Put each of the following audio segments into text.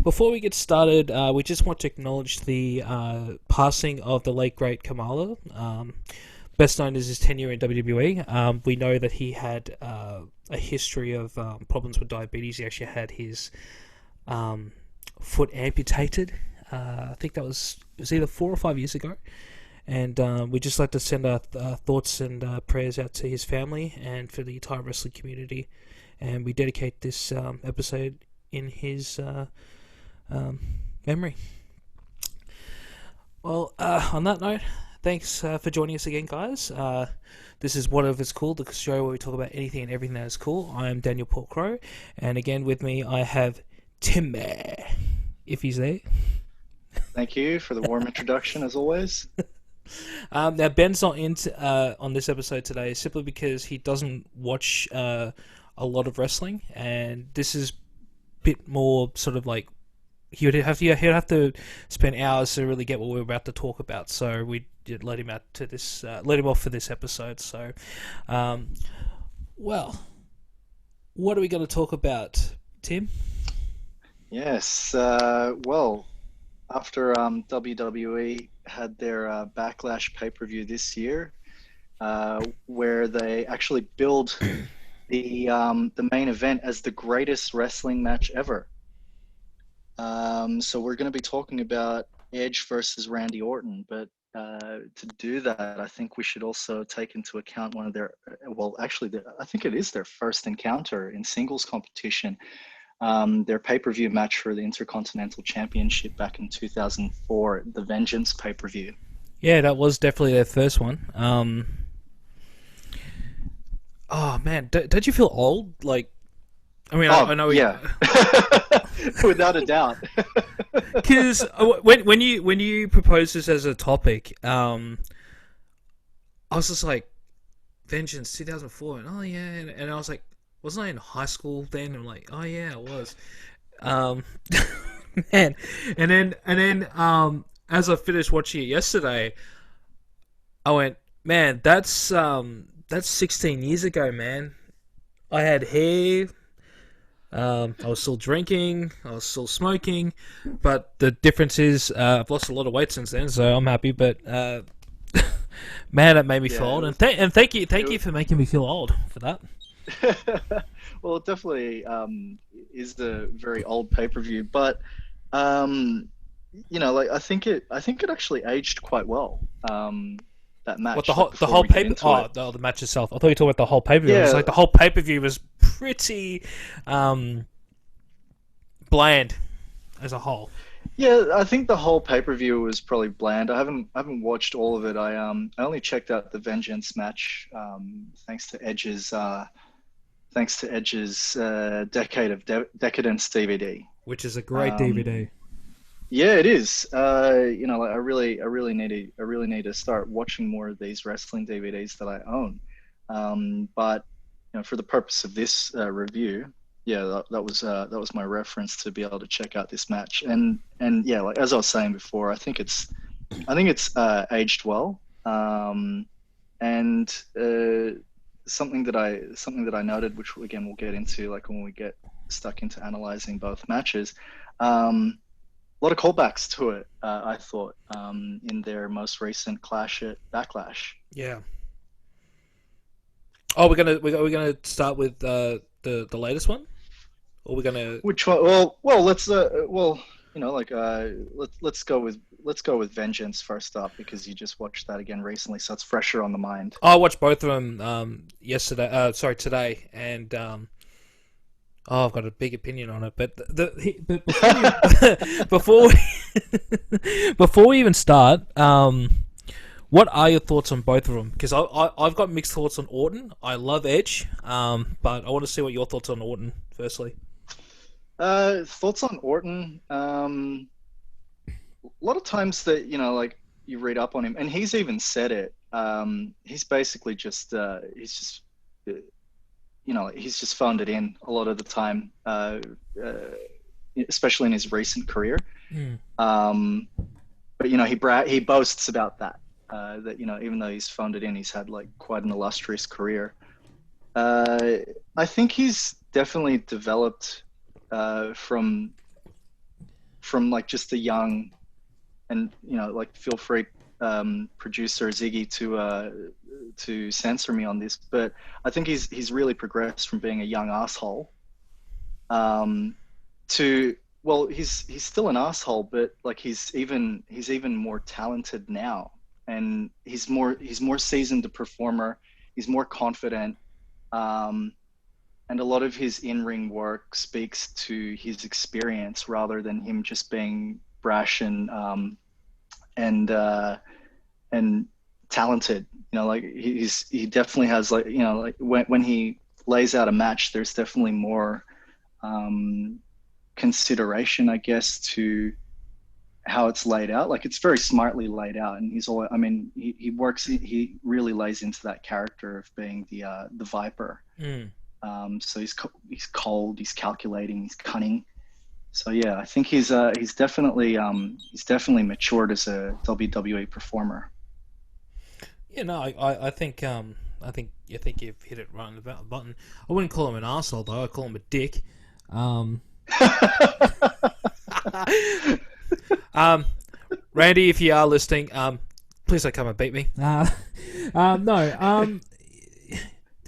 Before we get started, we just want to acknowledge the passing of the late great Kamala, best known as his tenure in WWE. We know that he had a history of problems with diabetes. He actually had his foot amputated. I think that it was either 4 or 5 years ago. And we'd just like to send our thoughts and prayers out to his family and for the entire wrestling community. And we dedicate this episode in his memory. Well, on that note, thanks for joining us again, guys. This is What If It's Cool, the show where we talk about anything and everything that is cool. I am Daniel Paul Crow, and again with me I have Tim, if he's there. Thank you for the warm introduction, as always. Now Ben's not in on this episode today simply because he doesn't watch a lot of wrestling, and this is a bit more sort of like he'd have to spend hours to really get what we're about to talk about. So we did let him off for this episode. So, well, what are we going to talk about, Tim? Yes, well, after WWE had their Backlash pay-per-view this year, where they actually billed the main event as the greatest wrestling match ever. So we're going to be talking about Edge versus Randy Orton, but to do that, I think we should also take into account one of their, well, actually, I think it is their first encounter in singles competition. Their pay-per-view match for the Intercontinental Championship back in 2004, the Vengeance pay-per-view. Yeah, that was definitely their first one. Oh man, don't you feel old? Like, I mean, I know. Yeah, without a doubt. Because when you proposed this as a topic, I was just like, Vengeance 2004, and oh yeah, and I was like, wasn't I in high school then? I'm like, oh yeah, I was. Man, and then as I finished watching it yesterday, I went, man, that's 16 years ago, man. I had hair. I was still drinking. I was still smoking, but the difference is I've lost a lot of weight since then, so I'm happy. But man, it made me feel old, and thank you for making me feel old for that. Well, it definitely is the very old pay-per-view, but like I think it actually aged quite well. That What match, the like before whole we get paper? into Oh, it. the match itself. I thought you were talking about the whole pay per view. It was Yeah, like the whole pay per view was pretty bland as a whole. yeah, I think the whole pay-per-view was probably bland. I haven't watched all of it. I only checked out the Vengeance match, thanks to Edge's Decade of Decadence DVD. Which is a great Um, DVD. yeah, it is. Like I really need to start watching more of these wrestling DVDs that I own. But for the purpose of this review, yeah, that was my reference to be able to check out this match. And yeah, like as I was saying before, I think it's aged well. And something that I noted, which again we'll get into, like when we get stuck into analyzing both matches. A lot of callbacks to it, I thought, in their most recent clash at Backlash. Yeah. Oh, we're gonna start with the latest one, or we're gonna. Which one? Well, let's go with Vengeance first up because you just watched that again recently, so it's fresher on the mind. I watched both of them yesterday. Sorry, today, and oh, I've got a big opinion on it. But but before before we even start, what are your thoughts on both of them? Because I've got mixed thoughts on Orton. I love Edge, but I want to see what your thoughts on Orton firstly. Thoughts on Orton? A lot of times that like you read up on him, and he's even said it. He's basically he's just phoned it in a lot of the time, especially in his recent career. Mm. But he boasts about that. That even though he's phoned it in, he's had like quite an illustrious career. I think he's definitely developed from from like just a young, and like feel free, producer Ziggy, to censor me on this, but I think he's really progressed from being a young asshole, um, to, well, he's still an asshole, but like he's even more talented now, and he's more seasoned a performer. He's more confident, um, and a lot of his in-ring work speaks to his experience rather than him just being brash and and talented. Like he definitely has, like, like when he lays out a match, there's definitely more um, consideration, I guess, to how it's laid out. Like, it's very smartly laid out, and he's all. I mean, he works. He really lays into that character of being the Viper. Mm. So he's cold, he's calculating, he's cunning. So yeah, I think he's definitely matured as a WWE performer. Yeah, no, I think you've hit it right on the button. I wouldn't call him an arsehole, though. I'd call him a dick. Randy, if you are listening, please don't come and beat me. No,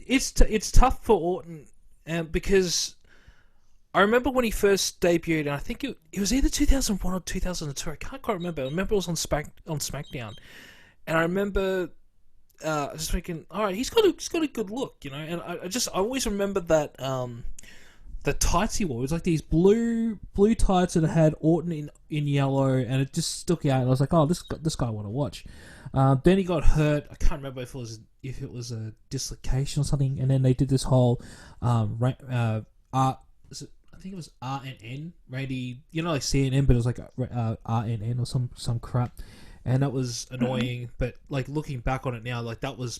it's tough for Orton, because I remember when he first debuted, and I think it was either 2001 or 2002. I can't quite remember. I remember it was on SmackDown, and I remember just thinking, all right, he's got a good look, and I always remember that the tights he wore. It was like these blue tights that had Orton in yellow, and it just stuck out. And I was like, oh, this guy I want to watch. Then he got hurt. I can't remember if it was a dislocation or something. And then they did this whole I think it was RNN, Randy, like CNN, but it was like RNN or some crap, and that was annoying. But like, looking back on it now, like, that was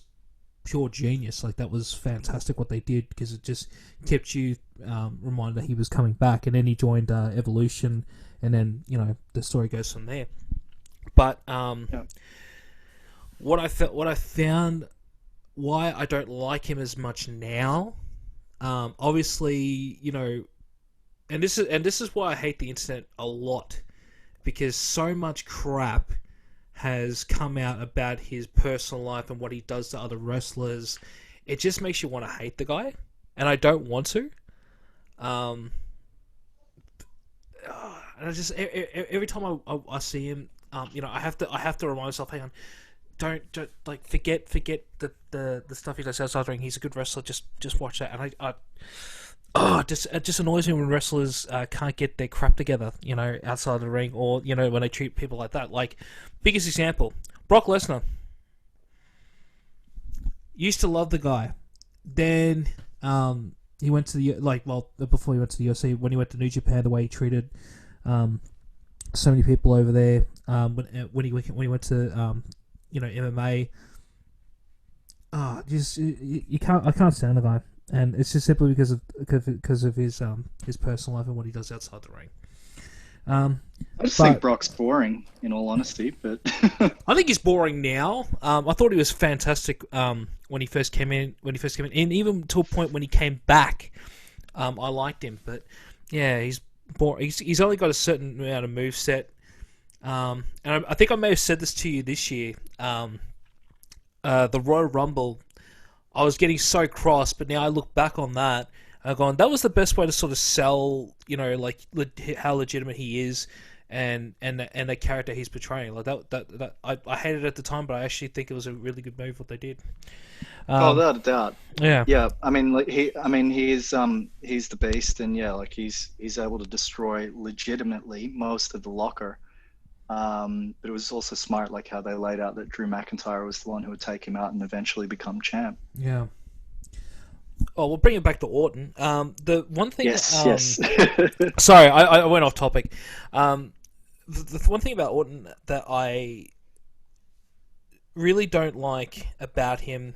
pure genius. Like, that was fantastic what they did, because it just kept you reminded that he was coming back. And then he joined Evolution, and then the story goes from there. But Yeah. what I found, why I don't like him as much now, obviously, and this is why I hate the internet a lot, because so much crap has come out about his personal life and what he does to other wrestlers. It just makes you want to hate the guy, and I don't want to. And I just, every time I see him, I have to remind myself, hang on, don't like forget the stuff he does outside the ring. He's a good wrestler. Just watch that. And it just annoys me when wrestlers can't get their crap together, outside the ring, or when they treat people like that. Like, biggest example, Brock Lesnar. Used to love the guy. Then he went to before he went to the UFC, when he went to New Japan, the way he treated so many people over there. When he went to MMA. I can't stand the guy. And it's just simply because of his personal life and what he does outside the ring. I just think Brock's boring, in all honesty. But I think he's boring now. I thought he was fantastic when he first came in. And even to a point when he came back, I liked him. But yeah, he's boring. He's only got a certain amount of moveset. And I think I may have said this to you this year. The Royal Rumble, I was getting so cross, but now I look back on that, and I'm going, that was the best way to sort of sell, like how legitimate he is, and the character he's portraying. Like that I hated it at the time, but I actually think it was a really good move what they did. without a doubt, Yeah. I mean, like he's the beast, and yeah, like he's able to destroy legitimately most of the locker. But it was also smart, like how they laid out that Drew McIntyre was the one who would take him out and eventually become champ. Yeah. Oh, we'll bring it back to Orton. The one thing... Yes. Sorry, I went off topic. The one thing about Orton that I really don't like about him,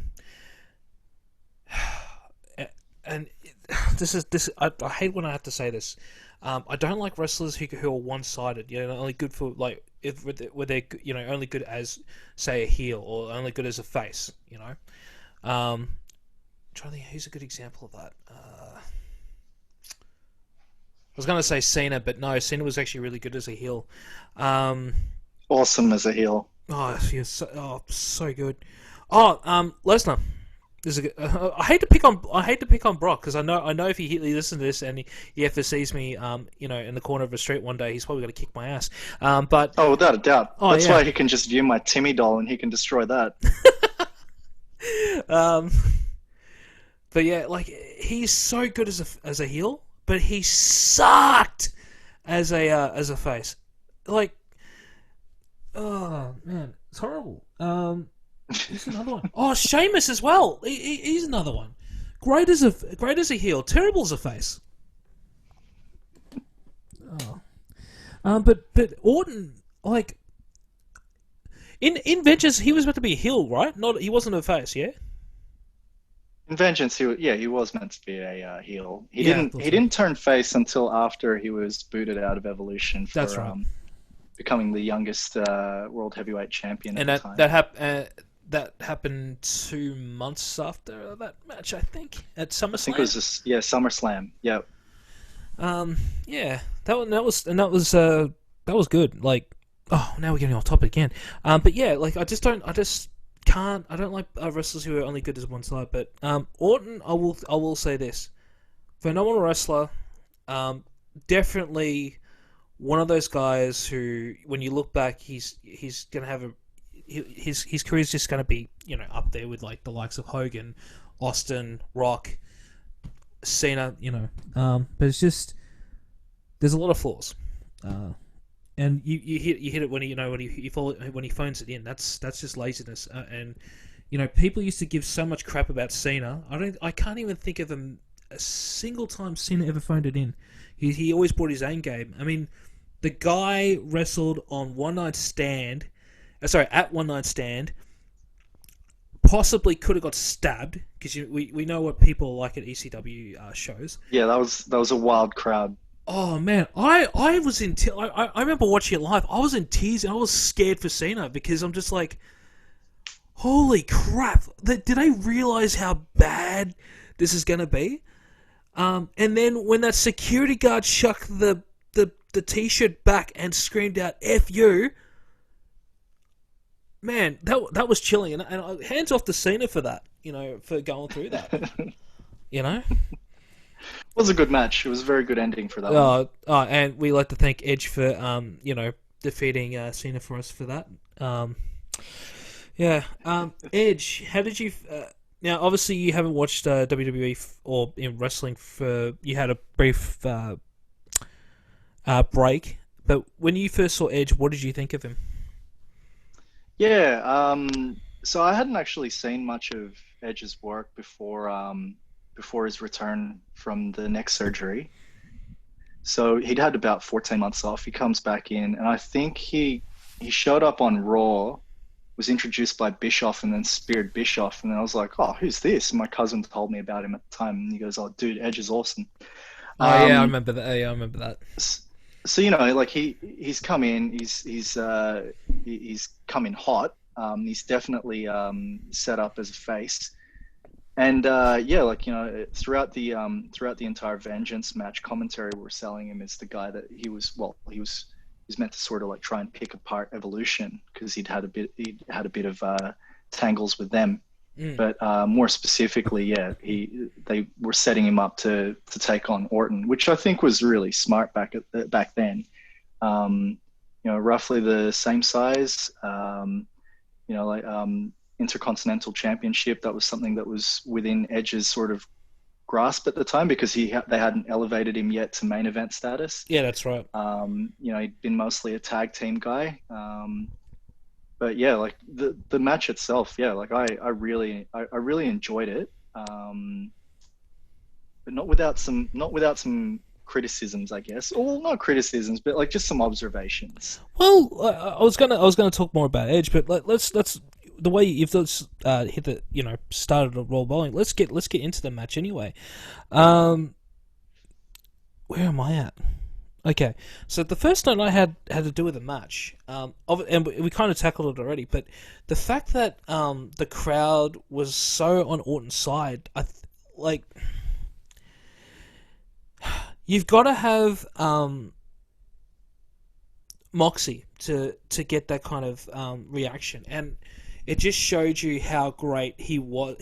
and I hate when I have to say this. I don't like wrestlers who are one-sided. Only good for where they're only good as, say, a heel, or only good as a face. Trying to think, who's a good example of that? was gonna say Cena, but no, Cena was actually really good as a heel. Um, Awesome as a heel. he was so good. Oh, Lesnar. This is a good, I hate to pick on Brock because I know if he listens to this and he ever sees me in the corner of a street one day, he's probably gonna kick my ass. But Oh, without a doubt. oh That's yeah. why he can just view my Timmy doll and he can destroy that. um, but yeah, like he's so good as a heel, but he sucked as a face. Like, oh man, it's horrible. Here's another one. Oh, Sheamus as well. He's another one. Great as a heel, terrible as a face. Oh. But Orton, like in Vengeance, he was meant to be a heel, right? Not he wasn't a face, yeah. In Vengeance, he was meant to be a heel. He Yeah, didn't he didn't turn face until after he was booted out of Evolution that's for right. becoming the youngest world heavyweight champion at And the that time. that happened 2 months after that match, I think, at I think it was SummerSlam. just, yeah, SummerSlam. Yeah. Yeah, that was good. Like, oh, now we're getting off topic again. But yeah, like I just can't. I don't like wrestlers who are only good as one side. But Orton, I will say this: phenomenal wrestler. Definitely one of those guys who, when you look back, he's gonna have his career's just gonna be up there with like the likes of Hogan, Austin, Rock, Cena. But it's just there's a lot of flaws. And you hit it when he phones it in. That's just laziness. And people used to give so much crap about Cena. I can't even think of a single time Cena ever phoned it in. He always brought his own game. I mean, the guy wrestled on One Night Stand. At One Night Stand. Possibly could have got stabbed because we know what people are like at ECW shows. Yeah, that was a wild crowd. Oh man, I was in I remember watching it live. I was in tears and I was scared for Cena because I'm just like, holy crap! Did they realize how bad this is gonna be? And then when that security guard shucked the t-shirt back and screamed out "F you," man, that was chilling. And hands off to Cena for that. For going through that. You know. It was a good match. It was a very good ending for that one. And we like to thank Edge for defeating Cena for us for that. Yeah. Edge, how did you? Now, obviously, you haven't watched WWE or in wrestling for. You had a brief break, but when you first saw Edge, what did you think of him? Yeah. So I hadn't actually seen much of Edge's work before his return from the neck surgery. So he'd had about 14 months off. He comes back in, and I think he showed up on Raw, was introduced by Bischoff, and then speared Bischoff. And then I was like, oh, who's this? And my cousin told me about him at the time, and he goes, oh, dude, Edge is awesome. Oh yeah, I Um, remember that. Yeah, I remember that. so like he's come in, he's come in hot. He's definitely set up as a face. And yeah, throughout the entire Vengeance match, commentary were selling him as the guy that he was meant to sort of like try and pick apart Evolution because he'd had a bit of tangles with them. Mm. But more specifically, yeah, they were setting him up to take on Orton, which I think was really smart back then. Roughly the same size. Like Intercontinental Championship. That was something that was within Edge's sort of grasp at the time because they hadn't elevated him yet to main event status. Yeah, that's right. He'd been mostly a tag team guy. But yeah, like the match itself, yeah, like I really enjoyed it. But not without some criticisms, I guess. Well, not criticisms, but like just some observations. Well, I was gonna talk more about Edge, but let's the way you've just hit the started a roll bowling. Let's get into the match anyway. Where am I at? Okay, so the first note I had to do with the match, and we kind of tackled it already. But the fact that the crowd was so on Orton's side, you've got to have moxie to get that kind of reaction, and it just showed you how great he was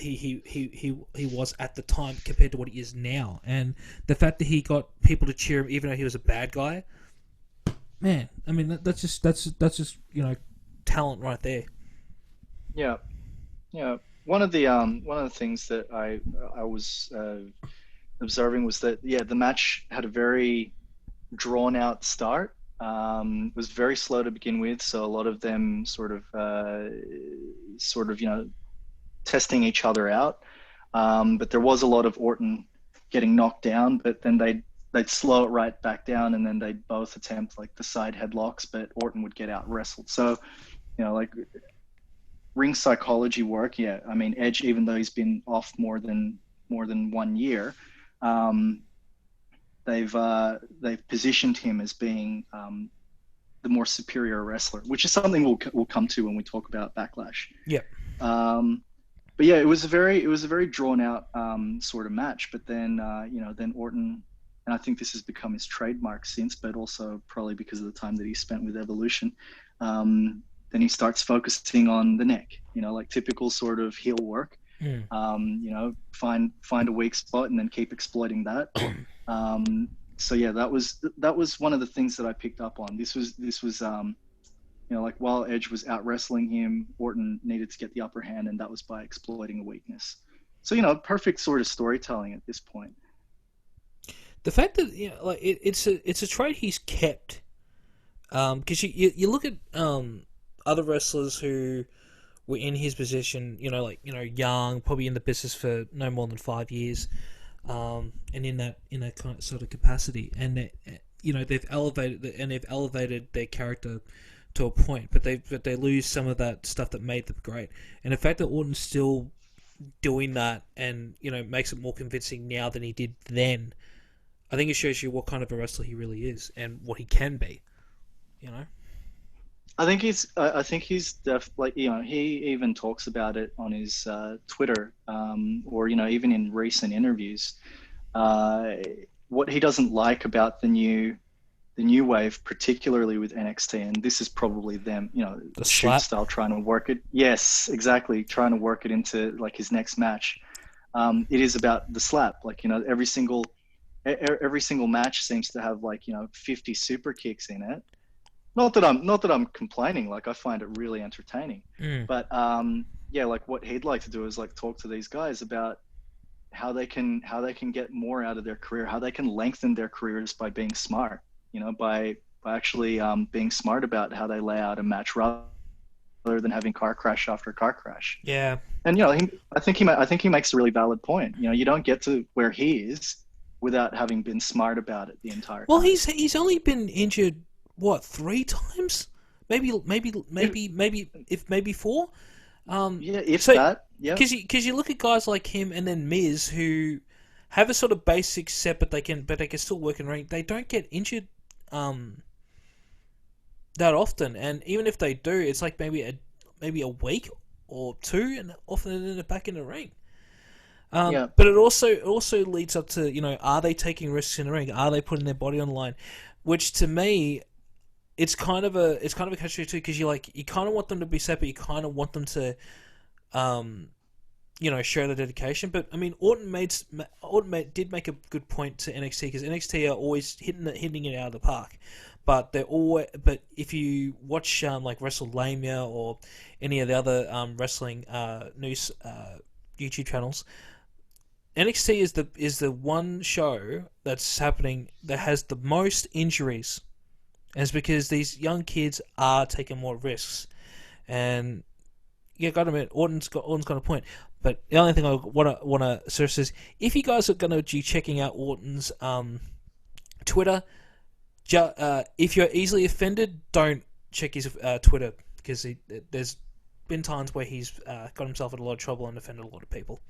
at the time compared to what he is now, and the fact that he got people to cheer him even though he was a bad guy. Man, I mean that's just talent right there. Yeah, yeah. One of the things that I was observing was that yeah, the match had a very drawn out start. It was very slow to begin with, so a lot of them sort of testing each other out. But there was a lot of Orton getting knocked down, but then they'd slow it right back down, and then they'd both attempt like the side headlocks, but Orton would get out wrestled. So like ring psychology work. Yeah, I mean Edge, even though he's been off more than 1 year, um, they've positioned him as being the more superior wrestler, which is something we'll come to when we talk about Backlash. Yeah. Um, but yeah, it was a very drawn out sort of match. But then then Orton, and I think this has become his trademark since, but also probably because of the time that he spent with Evolution. Then he starts focusing on the neck, like typical sort of heel work. Mm. Find a weak spot and then keep exploiting that. So yeah, that was one of the things that I picked up on. This was like while Edge was out wrestling him, Orton needed to get the upper hand, and that was by exploiting a weakness. So perfect sort of storytelling at this point. The fact that like it's a trait he's kept, because you look at other wrestlers who were in his position, young, probably in the business for no more than 5 years, and in that kind of sort of capacity, and they've elevated their character to a point, but they lose some of that stuff that made them great. And the fact that Orton's still doing that, and makes it more convincing now than he did then, I think it shows you what kind of a wrestler he really is and what he can be. You know. I think he's like he even talks about it on his Twitter, or even in recent interviews. What he doesn't like about the new wave, particularly with NXT, and this is probably them, The shoot slap. style trying to work it. Yes, exactly, trying to work it into like his next match. It is about the slap. Like every single match seems to have like 50 super kicks in it. Not that I'm complaining. Like I find it really entertaining. Mm. But yeah, like what he'd like to do is like talk to these guys about how they can get more out of their career, how they can lengthen their careers by being smart. By actually being smart about how they lay out a match rather than having car crash after car crash. Yeah. And I think he makes a really valid point. You don't get to where he is without having been smart about it the entire Well, time. he's only been injured what 3 times, maybe four. Yeah, if So that. Yeah. because you look at guys like him and then Miz who have a sort of basic set, but they can still work in ring. They don't get injured that often, and even if they do, it's like maybe a week or two, and often they're back in the ring. Yeah. But it also leads up to are they taking risks in the ring? Are they putting their body on the line? Which to me, it's kind of a catch-22 because you kind of want them to be separate, you kind of want them to show the dedication. But I mean, did make a good point to NXT because NXT are always hitting it out of the park. But if you watch like WrestleLamia or any of the other wrestling news YouTube channels, NXT is the one show that's happening that has the most injuries, and it's because these young kids are taking more risks. And yeah, gotta admit, Orton's got a point. But the only thing I wanna stress is if you guys are gonna be checking out Orton's Twitter, if you're easily offended, don't check his Twitter because there's been times where he's got himself in a lot of trouble and offended a lot of people.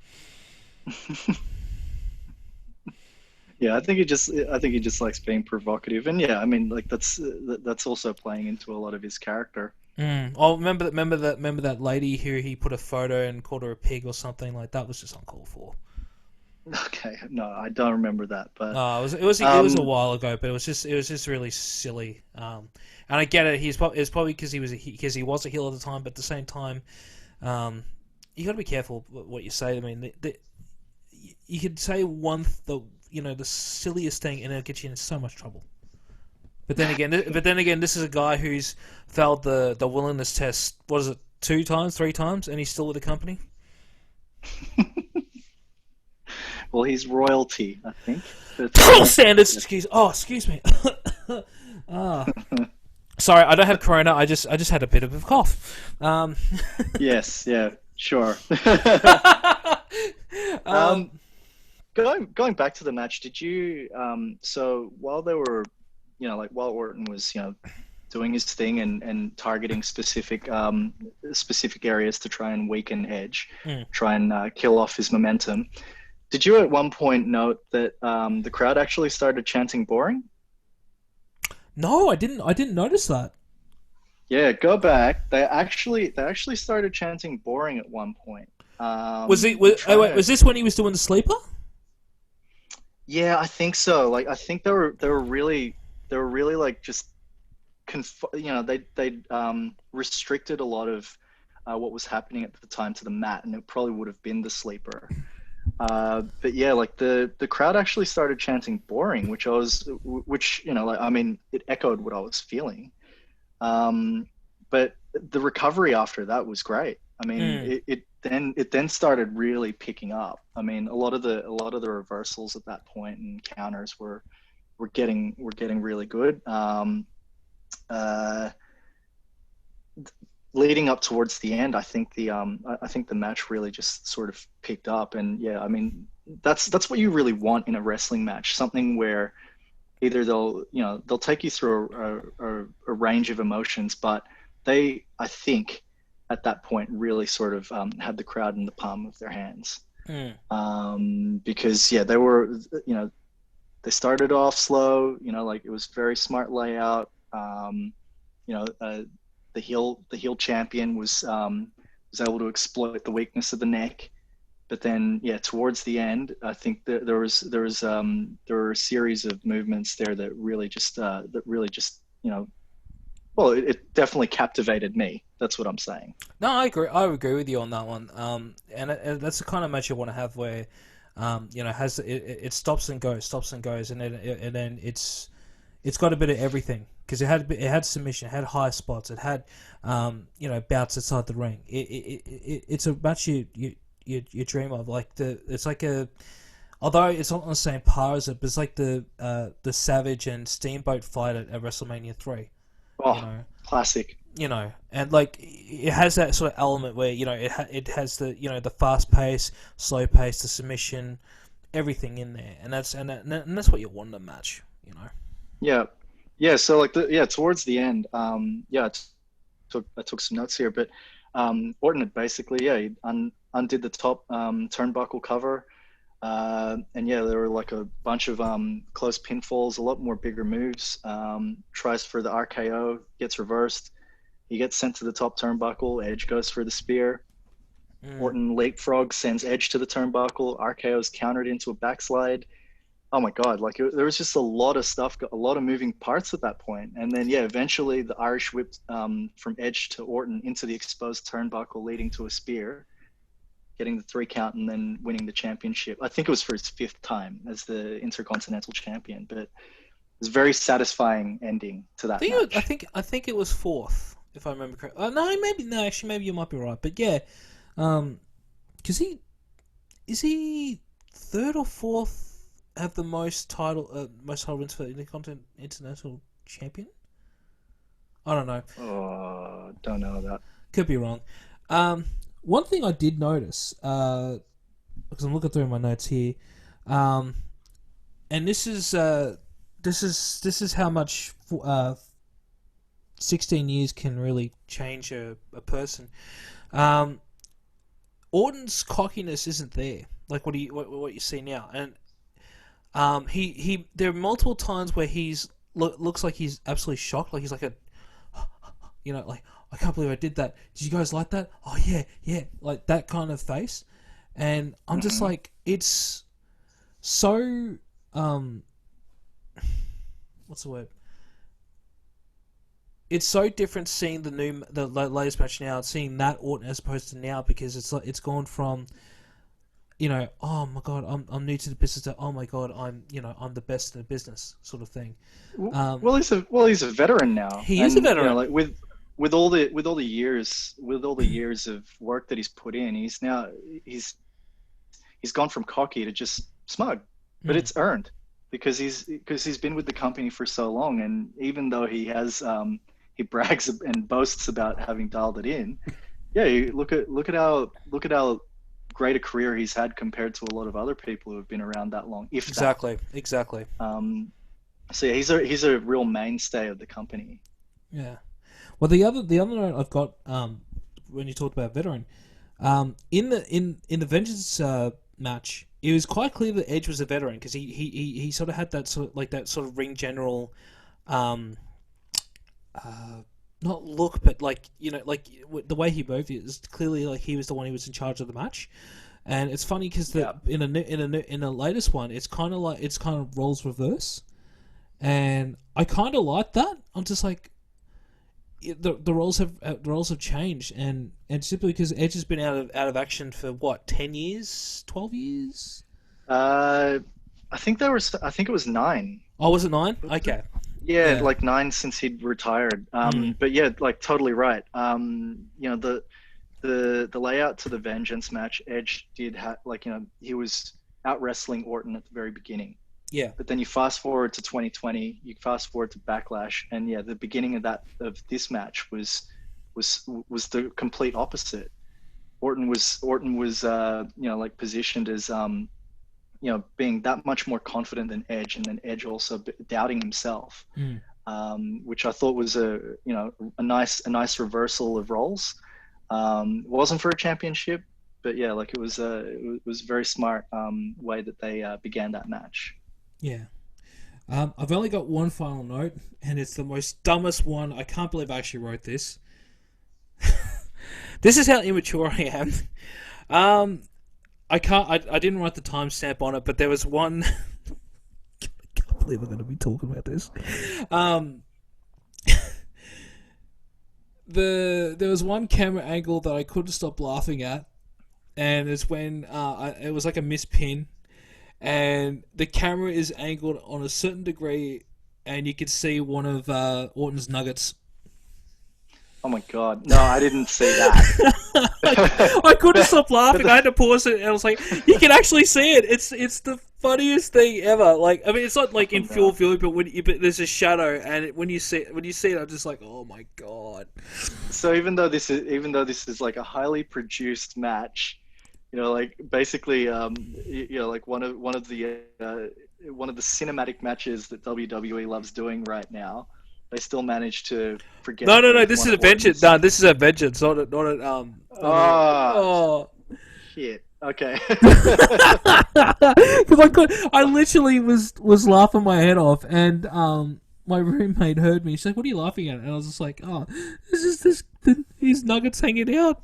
Yeah, I think he just likes being provocative, and yeah, I mean, like that's also playing into a lot of his character. Oh, remember that lady who he put a photo and called her a pig or something like that was just uncalled for. Okay, no, I don't remember that, but No, it was a um, while ago, but it was just really silly. And I get it. It's probably because he was a heel at the time, but at the same time, um, you got to be careful what you say. I mean, you could say the silliest thing, and it'll get you in so much trouble. But then again, this is a guy who's failed the willingness test. What is it? 2 times, 3 times, and he's still with the company. well, he's royalty, I think. But Standards. yeah. Excuse me. Ah, sorry, I don't have corona. I just had a bit of a cough. Yes, yeah, sure. um, Um, going back to the match, did you so while they were, like while Orton was, doing his thing and targeting specific areas to try and weaken Edge, mm. try and kill off his momentum. Did you at one point note that the crowd actually started chanting boring? No, I didn't. I didn't notice that. Yeah, go back. They actually started chanting boring at one point. Was it? Was, oh Trying wait, to was this when he was doing the sleeper? Yeah, I think so. Like I think they were really like just they restricted a lot of what was happening at the time to the mat, and it probably would have been the sleeper. But yeah, like the crowd actually started chanting boring, which like I mean, it echoed what I was feeling. But the recovery after that was great. I mean, Mm. it then started really picking up. I mean, a lot of the reversals at that point and counters were getting really good. Uh, Leading up towards the end, I think the match really just sort of picked up. And yeah, I mean, that's what you really want in a wrestling match, something where either they'll take you through a range of emotions, but I think at that point really sort of had the crowd in the palm of their hands, Mm. because yeah, they started off slow, like it was very smart layout. You know the heel champion was able to exploit the weakness of the neck. But then, yeah, towards the end, I think there were a series of movements there that really just well, it definitely captivated me. That's what I'm saying. No, I agree. I agree with you on that one. And that's the kind of match you want to have where, has it stops and goes, and then it's got a bit of everything because it had submission, it had high spots, it had bouts outside the ring. It's a match you dream of. Like it's like a although it's not on the same par as it, but it's like the Savage and Steamboat fight at WrestleMania 3. You Oh, know, classic. and like it has that sort of element where it has the fast pace, slow pace, the submission, everything in there, and that's what you want in a match. Yeah, yeah. So like towards the end, yeah, I took some notes here, but Orton had basically, yeah, he undid the top turnbuckle cover. And yeah, there were like a bunch of close pinfalls, a lot more bigger moves. Tries for the RKO, gets reversed. He gets sent to the top turnbuckle. Edge goes for the spear. Mm. Orton leapfrog sends Edge to the turnbuckle. RKO is countered into a backslide. Oh my God, like there was just a lot of stuff, a lot of moving parts at that point. And then, yeah, eventually the Irish whip from Edge to Orton into the exposed turnbuckle, leading to a spear, getting the 3 count, and then winning the championship. I think it was for his 5th time as the Intercontinental Champion, but it was a very satisfying ending to I that think it was, I match. think I think it was fourth, if I remember correctly. No, maybe no. Actually, maybe you might be right. But yeah, because is he third or fourth have the most title wins for the Intercontinental Champion? I don't know. Oh, don't know that. Could be wrong. Um, One thing I did notice, because I'm looking through my notes here, um, and this is how much 16 years can really change a person. Um, Orton's cockiness isn't there, like what you see now, and he there are multiple times where looks like he's absolutely shocked, like he's like like I can't believe I did that. Did you guys like that? Oh yeah, yeah, like that kind of face, and I'm just Hmm. like so what's the word? It's so different seeing the latest match now, seeing that Orton as opposed to now, because it's gone from, oh my god, I'm new to the business, to, oh my god, I'm the best in the business, sort of thing. He's a veteran now. He is a veteran. Like with all the years of work that he's put in, he's gone from cocky to just smug, but it's earned because he's been with the company for so long, and even though he brags and boasts about having dialed it in. Yeah, look at how great a career he's had compared to a lot of other people who have been around that long. Exactly. So yeah, he's a real mainstay of the company. Yeah. Well, the other note I've got, when you talked about veteran, in the Vengeance match, it was quite clear that Edge was a veteran because he sort of had that sort of ring general. Not look, but the way he moved, it was clearly like he was the one who was in charge of the match. And it's funny because in the latest one, it's kind of roles reverse, and I kind of like that. I'm just like, the roles have changed, and simply because Edge has been out of action for what, 10 years, 12 years. I think it was 9. Oh, was it 9? Okay. Yeah, like 9 since he'd retired. But yeah, like totally right. The layout to the Vengeance match, Edge did have he was out wrestling Orton at the very beginning. Yeah. But then you fast forward to 2020, you fast forward to Backlash, and yeah, the beginning of this match was the complete opposite. Orton was positioned as being that much more confident than Edge, and then Edge also doubting himself, which I thought was a nice reversal of roles. It wasn't for a championship, but yeah, it was a very smart way that they began that match. Yeah. I've only got one final note, and it's the most dumbest one. I can't believe I actually wrote this. This is how immature I am. I didn't write the timestamp on it, but there was one. I can't believe I'm going to be talking about this. There was one camera angle that I couldn't stop laughing at, and it's when it was like a missed pin, and the camera is angled on a certain degree, and you could see one of Orton's nuggets. Oh my god! No, I didn't see that. I couldn't stop laughing. I had to pause it, and I was like, "You can actually see it. It's the funniest thing ever." Like, I mean, it's not like in full view, but there's a shadow, and when you see it, I'm just like, "Oh my god!" So even though this is like a highly produced match, basically, like one of the cinematic matches that WWE loves doing right now. They still manage to forget. No. This is a Vengeance. No, this is a Vengeance. Not shit. Okay. Because I literally was laughing my head off, and my roommate heard me. She's like, "What are you laughing at?" And I was just like, "Oh, this is these nuggets hanging out."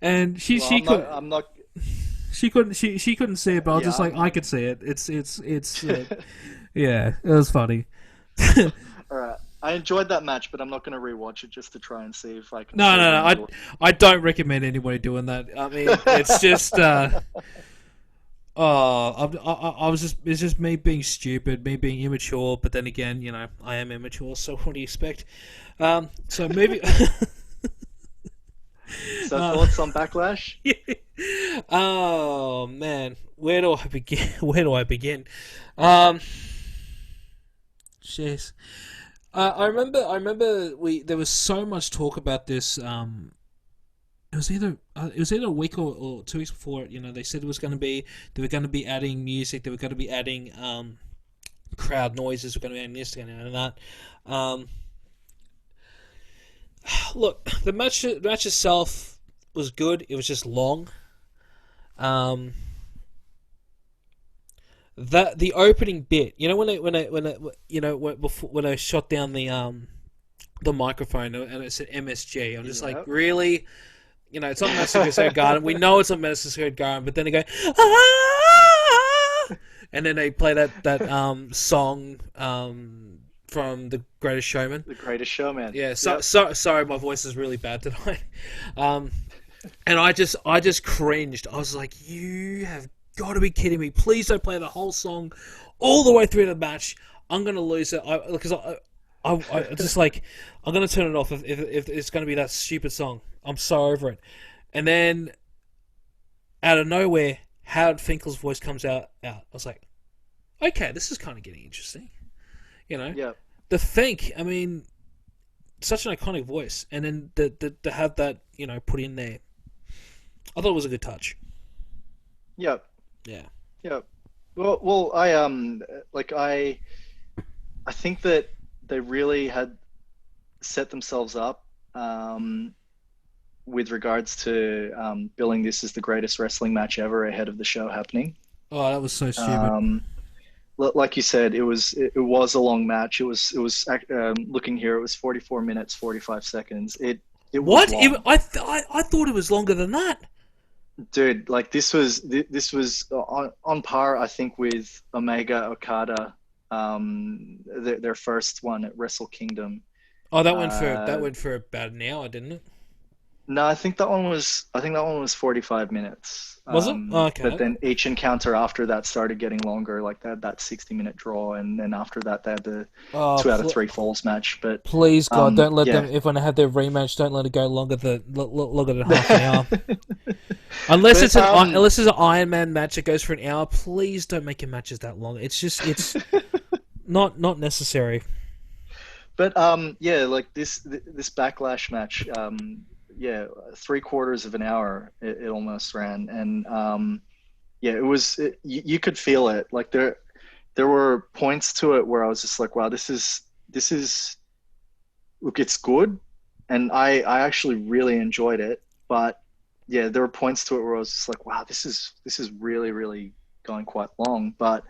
And she couldn't see it, but I was just like, I could see it. It's yeah, it was funny. All right. I enjoyed that match, but I'm not going to rewatch it just to try and see if I can. No. I don't recommend anybody doing that. I mean, it's just. It's just me being stupid, me being immature. But then again, I am immature. So what do you expect? So maybe. So thoughts on Backlash? Oh man, where do I begin? Jeez. I remember there was so much talk about this. It was either a week or 2 weeks before. They said they were going to be adding music. They were going to be adding crowd noises. We're going to be adding this, going to be adding that. Look, the match itself was good. It was just long. The opening bit, when I shot down the microphone and it said MSG, I'm just like, really, it's not Madison Square Garden. We know it's not Madison Square Garden, but then they go, And then they play that song from The Greatest Showman. The Greatest Showman. Yeah, Yep. sorry, my voice is really bad tonight. Um, and I just cringed. I was like, you have got to be kidding me! Please don't play the whole song all the way through the match. I'm gonna lose it because I just like I'm gonna turn it off if it's gonna be that stupid song. I'm so over it. And then out of nowhere, Howard Finkel's voice comes out. I was like, okay, this is kind of getting interesting. You know, Yep. the Fink. I mean, such an iconic voice, and then to have that put in there, I thought it was a good touch. Yep. Yeah. Yep. Well, I think that they really had set themselves up with regards to billing this as the greatest wrestling match ever ahead of the show happening. Oh, that was so stupid. Like you said, it was a long match. Looking here, it was 44 minutes 45 seconds. It was What? long. I thought it was longer than that. Dude, like this was on par, I think, with Omega Okada, their first one at Wrestle Kingdom. Oh, that Uh, went for about an hour, didn't it? no, I think that one was 45 minutes. Was it? Oh, But okay. then each encounter after that started getting longer. Like they had that 60-minute draw, and then after that they had the Oh, 2 out of 3 falls match. But please God, don't let them. yeah. If when they have their rematch, don't let it go longer than half an hour. Unless But unless it's an Iron Man match that goes for an hour, please don't make your matches that long. It's not necessary. But yeah, like this backlash match, yeah, 3/4 of an hour it almost ran, and yeah, you could feel it. Like there were points to it where I was just like, wow, this is look, it's good, and I actually really enjoyed it. But yeah, there were points to it where I was just like, wow, this is really really going quite long. But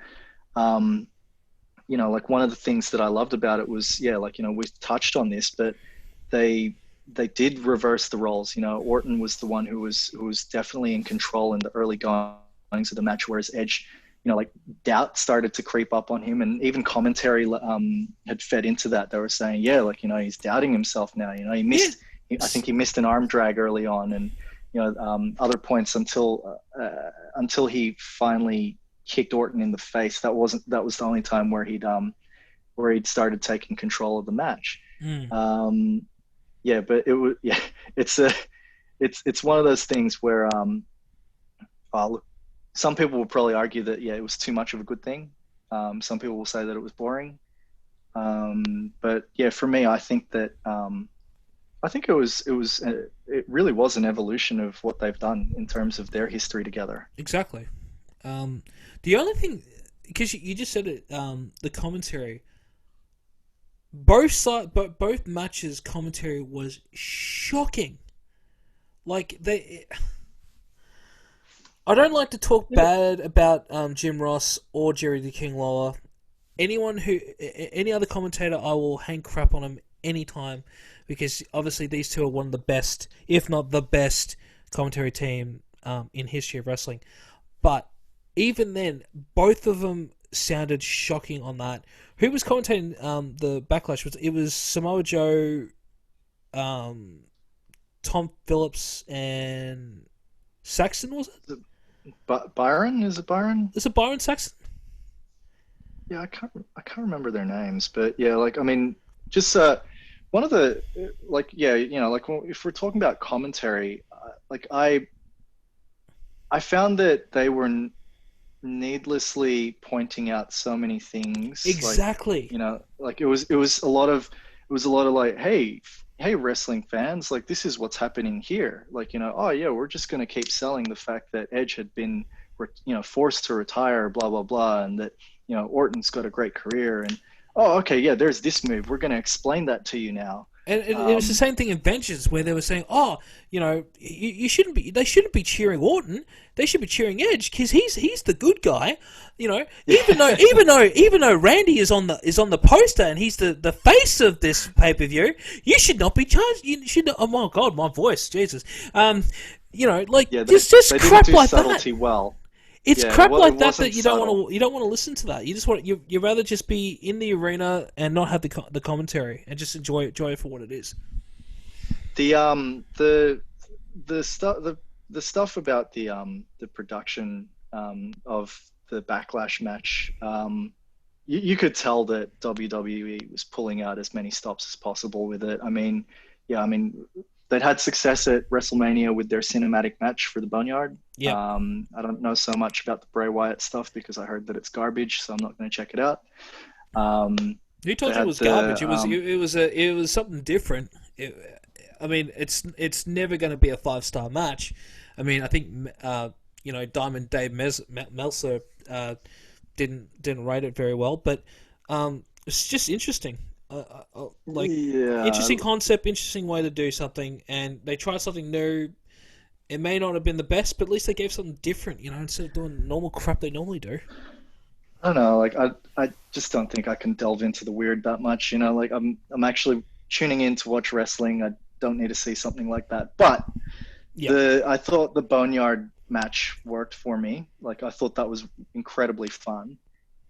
um, like one of the things that I loved about it was, yeah, like we touched on this, but they they did reverse the roles. Orton was the one who was definitely in control in the early goings of the match, whereas Edge, like doubt started to creep up on him, and even commentary had fed into that. They were saying, yeah, like he's doubting himself now. He Yeah. missed. I think he missed an arm drag early on, and other points until he finally kicked Orton in the face. That was the only time where he'd started taking control of the match. Mm. Yeah, but it was, yeah, it's one of those things where look, some people will probably argue that, yeah, it was too much of a good thing. Some people will say that it was boring. But yeah, for me, I think that it really was an evolution of what they've done in terms of their history together. Exactly. The only thing, because you just said it, the commentary. But both matches commentary was shocking. Like I don't like to talk bad about Jim Ross or Jerry the King Lawler. Any other commentator, I will hang crap on them anytime, because obviously these two are one of the best, if not the best, commentary team in history of wrestling. But even then, both of them sounded shocking on that. Who was commentating the Backlash? It was Samoa Joe, Tom Phillips, and Saxton, was it? But Byron, is it Byron? Is it Byron Saxton? Yeah, I can't remember their names, but yeah, like I mean, just one of the like, yeah, like if we're talking about commentary, like I found that they were needlessly pointing out so many things. Exactly. Like it was a lot of like, hey wrestling fans, like this is what's happening here. Like, oh yeah, we're just going to keep selling the fact that Edge had been forced to retire, blah blah blah, and that Orton's got a great career, and oh okay, yeah, there's this move, we're going to explain that to you now. And it was the same thing in Vengeance, where they were saying, "Oh, you shouldn't be. They shouldn't be cheering Orton. They should be cheering Edge, because he's the good guy. Even though Randy is on the poster and he's the face of this pay-per-view, you should not be charged. You should not. Oh my God, my voice, Jesus. Like Yeah, just they crap didn't do like subtlety that. well. It's Yeah, crap it like that that wasn't subtle. you don't want to listen to that. You just want you rather just be in the arena and not have the commentary and just enjoy it for what it is. The the stuff the stuff about the production of the Backlash match, you could tell that WWE was pulling out as many stops as possible with it. I mean, yeah, I mean they'd had success at WrestleMania with their cinematic match for the Boneyard. Yep. I don't know so much about the Bray Wyatt stuff because I heard that it's garbage, so I'm not going to check it out. Um, Who they told you it had was garbage? the It was something different. I mean, it's never going to be a 5-star match. I mean, I think Diamond Dave Meltzer didn't rate it very well, but it's just interesting. Like yeah. interesting concept, interesting way to do something, and they tried something new. It may not have been the best, but at least they gave something different, instead of doing normal crap they normally do. I don't know, like I just don't think I can delve into the weird that much, like I'm actually tuning in to watch wrestling. I don't need to see something like that. But Yep. I thought the Boneyard match worked for me. Like I thought that was incredibly fun.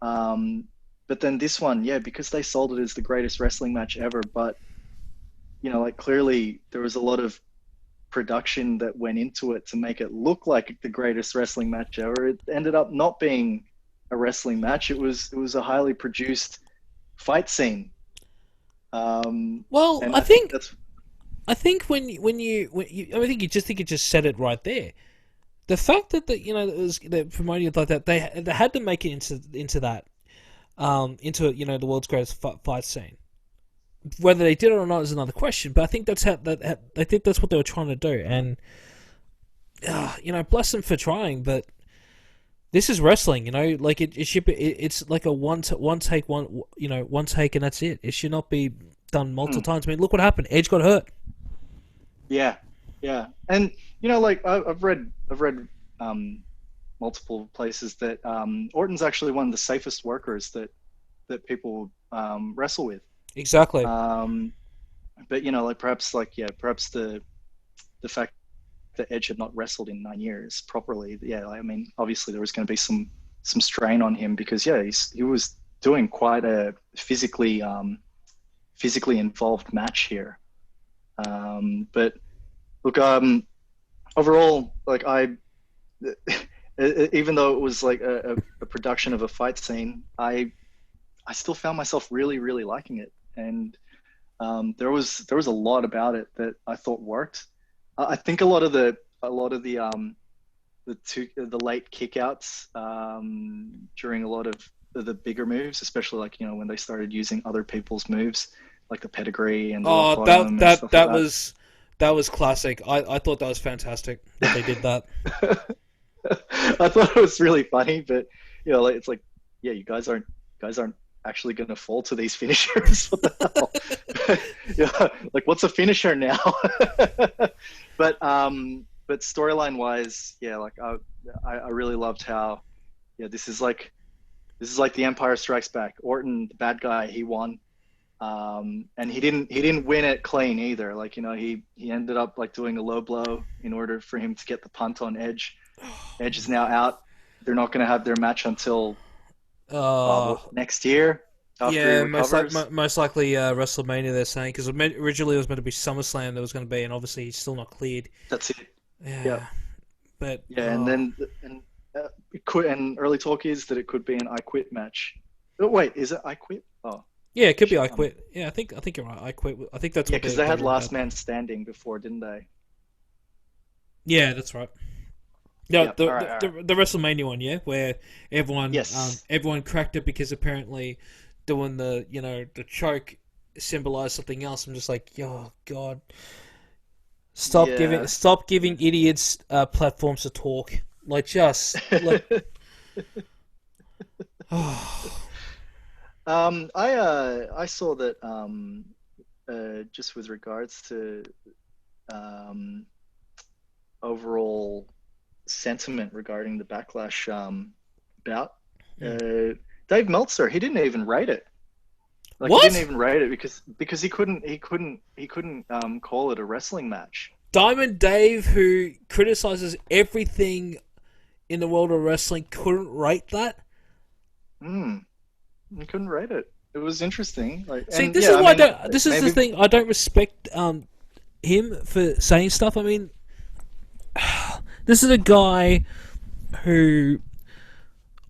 Um, but then this one, yeah, because they sold it as the greatest wrestling match ever, but like clearly there was a lot of production that went into it to make it look like the greatest wrestling match ever. It ended up not being a wrestling match. It was a highly produced fight scene. Well, And I think that's I think I think you just said it right there. The fact that it was the promoting it like that, they had to make it into that into the world's greatest fight scene. Whether they did it or not is another question. But I think that's I think that's what they were trying to do, and bless them for trying. But this is wrestling, like it should be. It's like a one take, one take, and that's it. It should not be done multiple hmm, times. I mean, look what happened. Edge got hurt. yeah, yeah. And like I've read multiple places that Orton's actually one of the safest workers that people wrestle with. Exactly. Um, but like perhaps the fact that Edge had not wrestled in 9 years properly. Yeah, I mean, obviously there was going to be some strain on him because yeah, he was doing quite a physically involved match here. But look, overall, like even though it was like a production of a fight scene, I still found myself really really liking it, and there was a lot about it that I thought worked. I think a lot of the late kickouts during a lot of the bigger moves, especially like when they started using other people's moves, like the pedigree and the rock Oh, bottom and stuff like that was classic. I thought that was fantastic that they did that. that. I thought it was really funny, but like it's like, yeah, you guys aren't actually going to fall to these finishers. What the hell? Yeah, like what's a finisher now? But storyline wise, yeah, like I really loved how, yeah, this is like the Empire Strikes Back. Orton, the bad guy, he won, and he didn't win it clean either. Like he ended up like doing a low blow in order for him to get the punt on Edge. Edge is now out. They're not going to have their match until Uh, next year after he yeah, recovers. most likely WrestleMania. They're saying because originally it was meant to be SummerSlam. That was going to be, and obviously he's still not cleared. That's it. Yeah, Yeah, but yeah, and early talk is that it could be an I Quit match. Oh, wait, is it I Quit? Oh, yeah, it could be shit. I Quit. Yeah, I think you're right. I Quit. I think that's Yeah, what because they they had were Last about. Man Standing before, didn't they? Yeah, that's right. Yeah, Yep. All right. All right. the WrestleMania one, yeah, where Yes. everyone cracked it because apparently doing the choke symbolized something else. I'm just like, oh god, Yeah. stop giving idiots platforms to talk. Like just like oh I saw that just with regards to um, overall sentiment regarding the Backlash bout. hmm. Uh, Dave Meltzer, he didn't even rate it. Like he didn't What? even rate it because he couldn't call it a wrestling match. Diamond Dave, who criticizes everything in the world of wrestling couldn't rate that. Hmm. I couldn't rate it. It was interesting. Like, See, and this is yeah, I why I mean, don't. This is the maybe. thing. I don't respect him for saying stuff. I mean, this is a guy who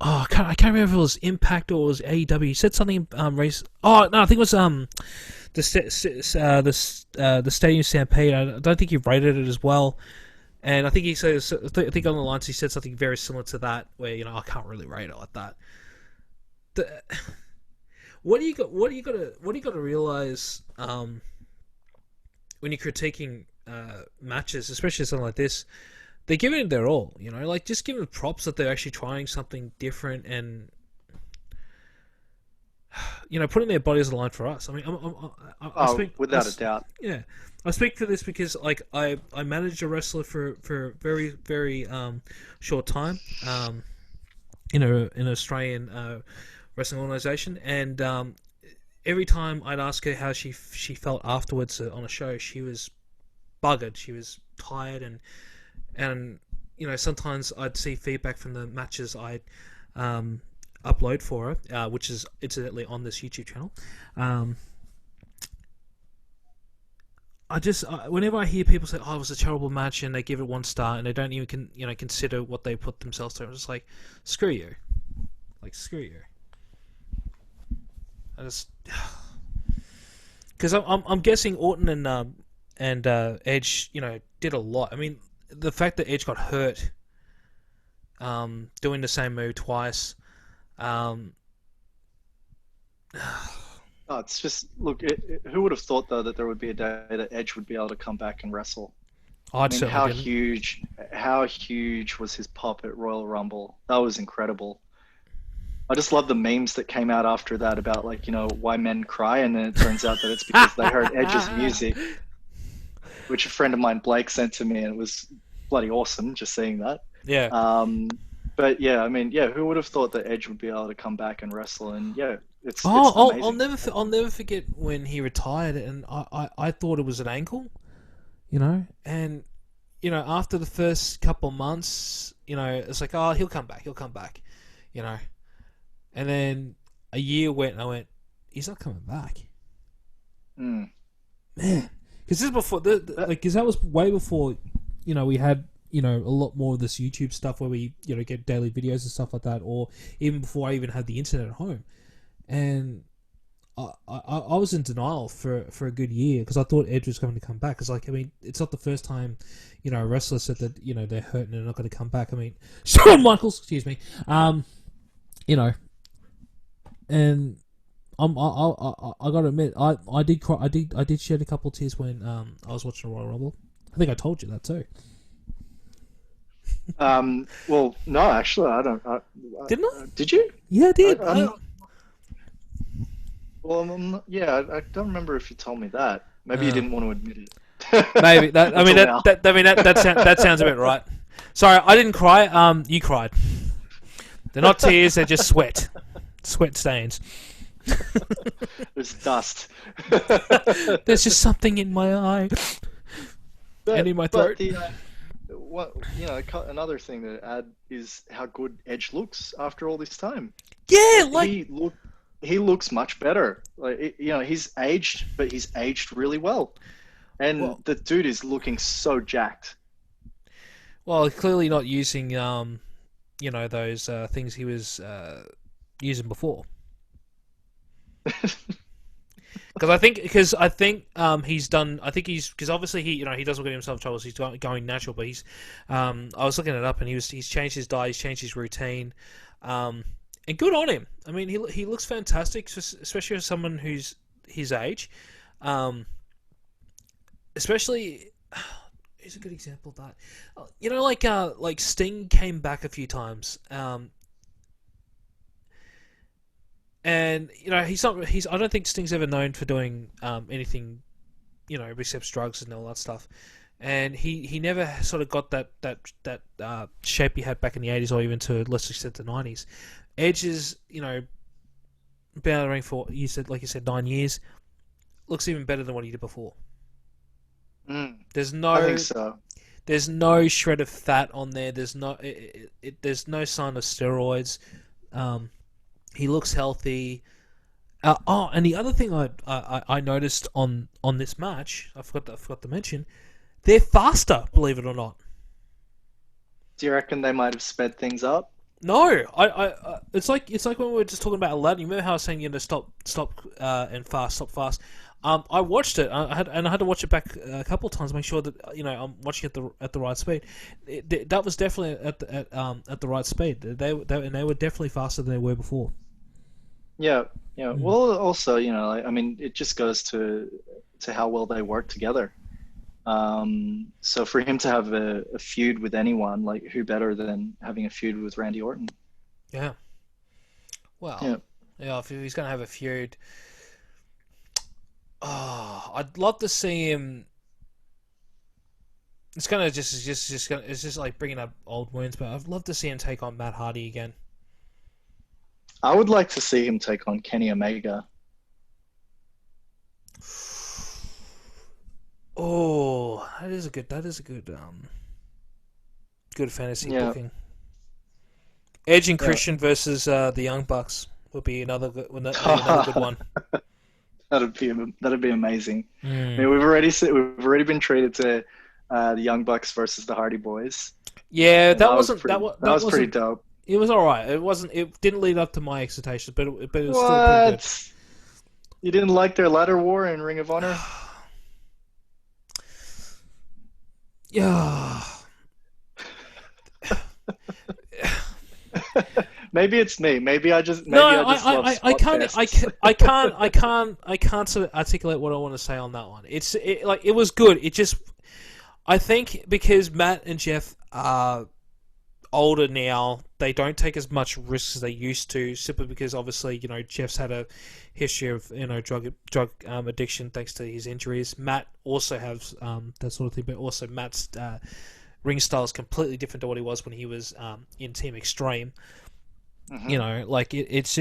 I can't remember if it was Impact or it was AEW. He said something race. Oh no, I think it was the Stadium Stampede. I don't think he rated it as well. And I think he says, I think on the lines he said something very similar to that, where I can't really rate it like that. The, what do you got to realize when you're critiquing matches, especially something like this? They're giving it their all, like just give them props that they're actually trying something different and putting their bodies on the line for us. I mean, I Oh, speak, without a doubt. yeah, I speak for this because like I managed a wrestler for a very very short time, in an Australian wrestling organization, and every time I'd ask her how she felt afterwards on a show, she was buggered, she was tired, and sometimes I'd see feedback from the matches I upload for her, which is incidentally on this YouTube channel. Whenever I hear people say, "Oh, it was a terrible match," and they give it 1 star, and they don't even consider what they put themselves through, I'm just like, screw you, like screw you. I just because I'm guessing Orton and Edge, did a lot. I mean, the fact that Edge got hurt, doing the same move twice. Um, Oh, it's just look. Who would have thought though that there would be a day that Edge would be able to come back and wrestle? I I mean, certainly didn't. how huge was his pop at Royal Rumble? That was incredible. I just love the memes that came out after that about like, why men cry, and then it turns out that it's because they heard Edge's music, which a friend of mine, Blake, sent to me, and it was bloody awesome just seeing that. Yeah. Um, but yeah, I mean, yeah, who would have thought that Edge would be able to come back and wrestle? And yeah, it's amazing. I'll never forget when he retired, and I thought it was an ankle, and after the first couple of months, it's like, oh, he'll come back, you know, and then a year went, and I went, he's not coming back, Mm. man, because this is before because that was way before, we had a lot more of this YouTube stuff where we get daily videos and stuff like that, or even before I even had the internet at home. And I was in denial for a good year because I thought Edge was going to come back. Because, like, I mean, it's not the first time, a wrestler said that, they're hurt and they're not going to come back. I mean, Shawn Michaels, excuse me, and I got to admit, I did cry, I did shed a couple of tears when I was watching Royal Rumble. I think I told you that too. Well, no, actually, I don't. Didn't I? Did you? Yeah, I did. Well, yeah, I don't remember if you told me that. Maybe you didn't want to admit it. Maybe that. I mean Until now. that sounds a bit right. Sorry, I didn't cry. You cried. They're not tears. They're just sweat stains. There's dust. There's just something in my eye and in my throat. Another thing to add is how good Edge looks after all this time. Yeah, like He looks much better. Like, he's aged, but he's aged really well. And the dude is looking so jacked. well, clearly not using those things he was using before. Because I think he's done. I think because obviously he doesn't get himself in trouble. So he's going natural, but he's. I was looking it up, and he's changed his diet, he's changed his routine, and good on him. I mean, he looks fantastic, especially for someone who's his age. Especially, here's a good example of that. Like Sting came back a few times. And he's not. I don't think Sting's ever known for doing anything, except drugs and all that stuff. And he never sort of got that shape he had back in the 80s, or even to a lesser extent the 90s. Edge is been out of the ring for like you said 9 years. Looks even better than what he did before. I There's think so. There's no shred of fat on there. There's no sign of steroids. He looks healthy. And the other thing I noticed on this match, I forgot to mention, they're faster. Believe it or not. Do you reckon they might have sped things up? No, it's like when we were just talking about Aladdin. You remember how I was saying you know stop, and fast, stop fast. I watched it. I had to watch it back a couple of times to make sure that I'm watching at the right speed. That was definitely at the right speed. They were definitely faster than they were before. Yeah, yeah. Well, also, I mean, it just goes to how well they work together. So for him to have a feud with anyone, like who better than having a feud with Randy Orton? Yeah. Well, yeah. If he's gonna have a feud, I'd love to see him. It's just like bringing up old wounds, but I'd love to see him take on Matt Hardy again. I would like to see him take on Kenny Omega. Oh, that is a good good fantasy booking. Edge and Christian versus the Young Bucks would be another good one. That'd be amazing. I Mm. mean, we've already been treated to the Young Bucks versus the Hardy Boys. Yeah, And that was pretty dope. It was all right. It didn't lead up to my expectations, but it was still pretty good. What? You didn't like their ladder war in Ring of Honor? Yeah. Maybe it's me. Maybe I just No, love I spot can't, fests. I can't sort of articulate what I want to say on that one. It was good. I think because Matt and Jeff are older now, they don't take as much risks as they used to, simply because obviously, Jeff's had a history of, drug addiction thanks to his injuries. Matt also has that sort of thing, but also Matt's ring style is completely different to what he was when he was in Team Extreme. Mhm.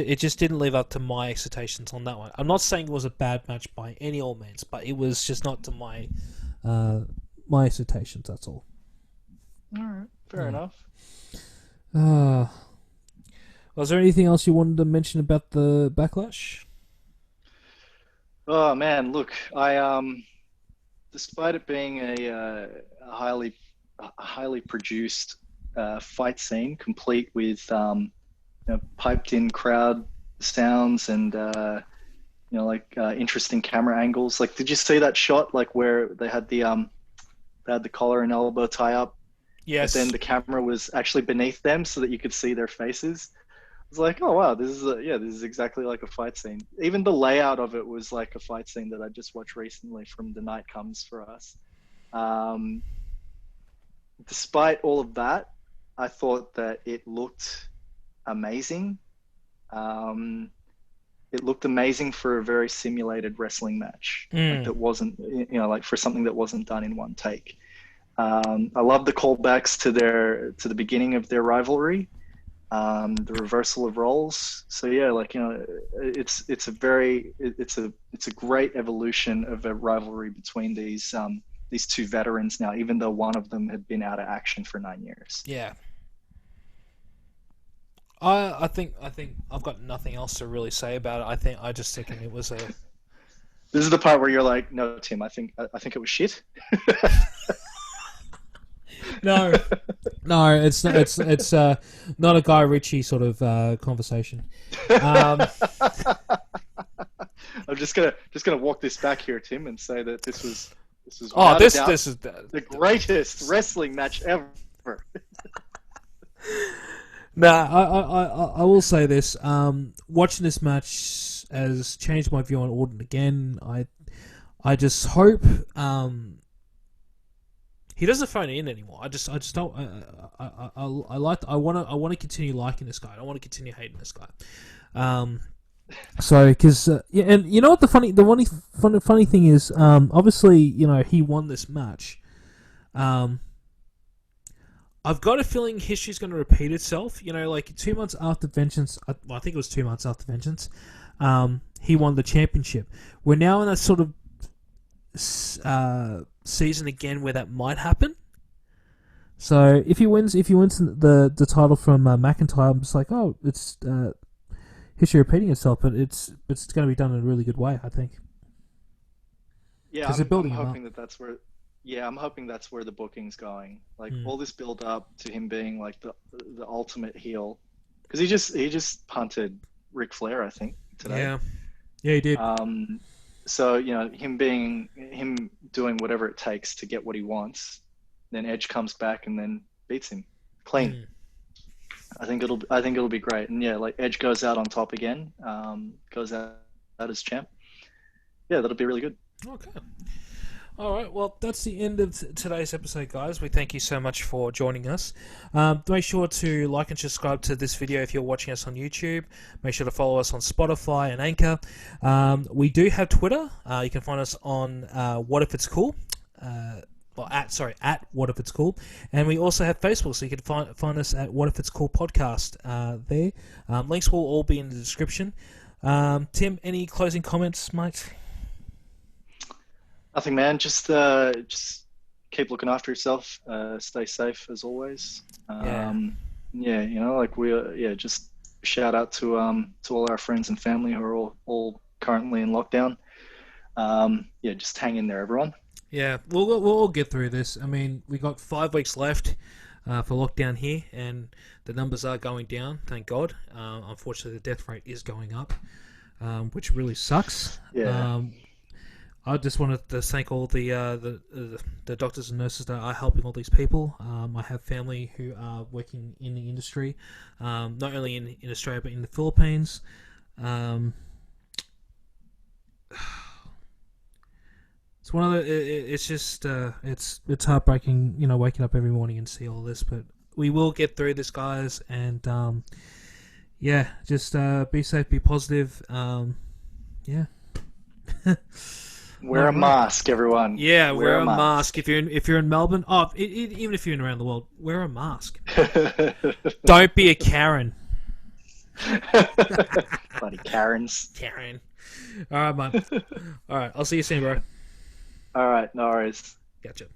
It just didn't live up to my expectations on that one. I'm not saying it was a bad match by any old means, but it was just not to my expectations. That's all. All right, fair enough. Was there anything else you wanted to mention about the Backlash? Oh man, look, despite it being a highly produced fight scene, complete with piped in crowd sounds and interesting camera angles. Like, did you see that shot like where they had the collar and elbow tie up, but Yes. then the camera was actually beneath them so that you could see their faces? It's like, oh wow, this is exactly like a fight scene. Even the layout of it was like a fight scene that I just watched recently from The Night Comes for Us. Um, Despite all of that, I thought that it looked amazing. Um, it looked amazing for a very simulated wrestling match, like Mm. that wasn't, like for something that wasn't done in one take. I love the callbacks to the beginning of their rivalry, the reversal of roles. So yeah, it's a great evolution of a rivalry between these two veterans now, even though one of them had been out of action for 9 years. Yeah. I think I've got nothing else to really say about it. I just think it was a This is the part where you're like, no, Tim, I think it was shit. no, no. It's not a Guy Ritchie sort of conversation. I'm just gonna walk this back here, Tim, and say that this was Oh, without a doubt this is the greatest wrestling match ever. Nah. I will say this. Watching this match has changed my view on Orton again. I just hope he doesn't phone it in anymore. I just don't. I want to continue liking this guy. I don't want to continue hating this guy. So, because yeah, and you know what funny thing is, obviously, he won this match. I've got a feeling history's going to repeat itself. Like 2 months after Vengeance, I think it was 2 months after Vengeance, he won the championship. We're now in a sort of season again where that might happen. So if he wins the title from McIntyre, I'm just like, oh, it's history repeating itself, but it's going to be done in a really good way, I think, Yeah, because they're I'm building him up. hoping that that's where. Yeah, I'm hoping that's where the booking's going. Like Mm. all this build up to him being like the ultimate heel, because he just punted Ric Flair, I think, today. Yeah, yeah, he did. Um, so him doing whatever it takes to get what he wants, then Edge comes back and then beats him clean. Mm. I think it'll be great. And yeah, like Edge goes out on top again, goes out as champ. Yeah, that'll be really good. Okay. All right, well, that's the end of today's episode, guys. We thank you so much for joining us. Make sure to like and subscribe to this video if you're watching us on YouTube. Make sure to follow us on Spotify and Anchor. We do have Twitter. You can find us on What If It's Cool. At What If It's Cool. And we also have Facebook, so you can find us at What If It's Cool Podcast there. Links will all be in the description. Tim, any closing comments, mate? Nothing, man. Just keep looking after yourself. Stay safe as always. Yeah, like just shout out to all our friends and family who are all currently in lockdown. Just hang in there, everyone. Yeah, we'll all get through this. I mean, we got 5 weeks left for lockdown here, and the numbers are going down, thank God. Unfortunately, the death rate is going up, which really sucks. Yeah. I just wanted to thank all the doctors and nurses that are helping all these people. I have family who are working in the industry, not only in Australia but in the Philippines. It's one of the. It's just it's heartbreaking, waking up every morning and see all this. But we will get through this, guys. And just be safe, be positive. Yeah. Wear a mask, everyone. Yeah, wear a mask. If you're in Melbourne, even if you're in around the world, wear a mask. Don't be a Karen. Bloody Karens. Karen. All right, man. All right, I'll see you soon, bro. All right, no worries. Gotcha.